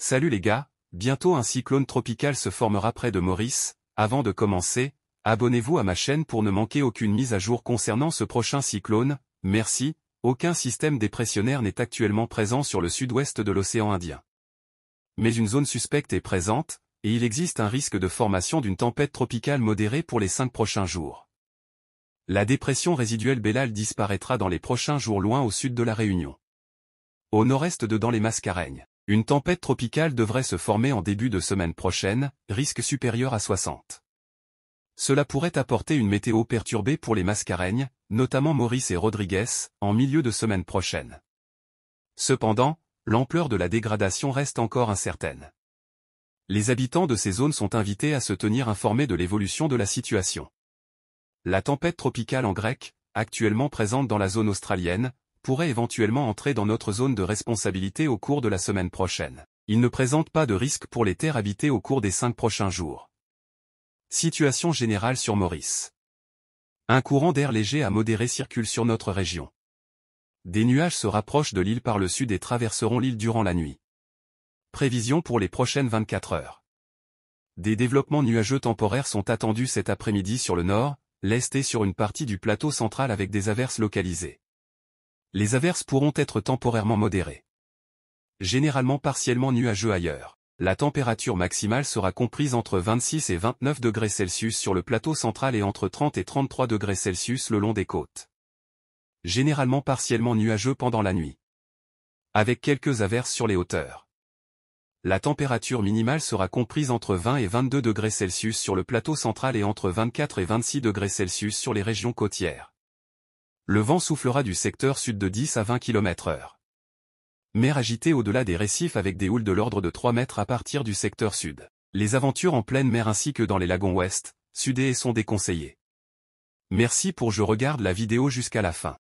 Salut les gars, bientôt un cyclone tropical se formera près de Maurice. Avant de commencer, abonnez-vous à ma chaîne pour ne manquer aucune mise à jour concernant ce prochain cyclone. Merci, aucun système dépressionnaire n'est actuellement présent sur le sud-ouest de l'océan Indien. Mais une zone suspecte est présente, et il existe un risque de formation d'une tempête tropicale modérée pour les 5 prochains jours. La dépression résiduelle Bellal disparaîtra dans les prochains jours loin au sud de la Réunion. Au nord-est de dans les Mascareignes, une tempête tropicale devrait se former en début de semaine prochaine, risque supérieur à 60. Cela pourrait apporter une météo perturbée pour les Mascareignes, notamment Maurice et Rodrigues, en milieu de semaine prochaine. Cependant, l'ampleur de la dégradation reste encore incertaine. Les habitants de ces zones sont invités à se tenir informés de l'évolution de la situation. La tempête tropicale en grec, actuellement présente dans la zone australienne, pourrait éventuellement entrer dans notre zone de responsabilité au cours de la semaine prochaine. Il ne présente pas de risque pour les terres habitées au cours des 5 prochains jours. Situation générale sur Maurice. Un courant d'air léger à modéré circule sur notre région. Des nuages se rapprochent de l'île par le sud et traverseront l'île durant la nuit. Prévision pour les prochaines 24 heures. Des développements nuageux temporaires sont attendus cet après-midi sur le nord, l'est et sur une partie du plateau central avec des averses localisées. Les averses pourront être temporairement modérées. Généralement partiellement nuageux ailleurs. La température maximale sera comprise entre 26 et 29 degrés Celsius sur le plateau central et entre 30 et 33 degrés Celsius le long des côtes. Généralement partiellement nuageux pendant la nuit. Avec quelques averses sur les hauteurs. La température minimale sera comprise entre 20 et 22 degrés Celsius sur le plateau central et entre 24 et 26 degrés Celsius sur les régions côtières. Le vent soufflera du secteur sud de 10 à 20 km/h. Mer agitée au-delà des récifs avec des houles de l'ordre de 3 mètres à partir du secteur sud. Les aventures en pleine mer ainsi que dans les lagons ouest, sud et sont déconseillées. Merci pour je regarde la vidéo jusqu'à la fin.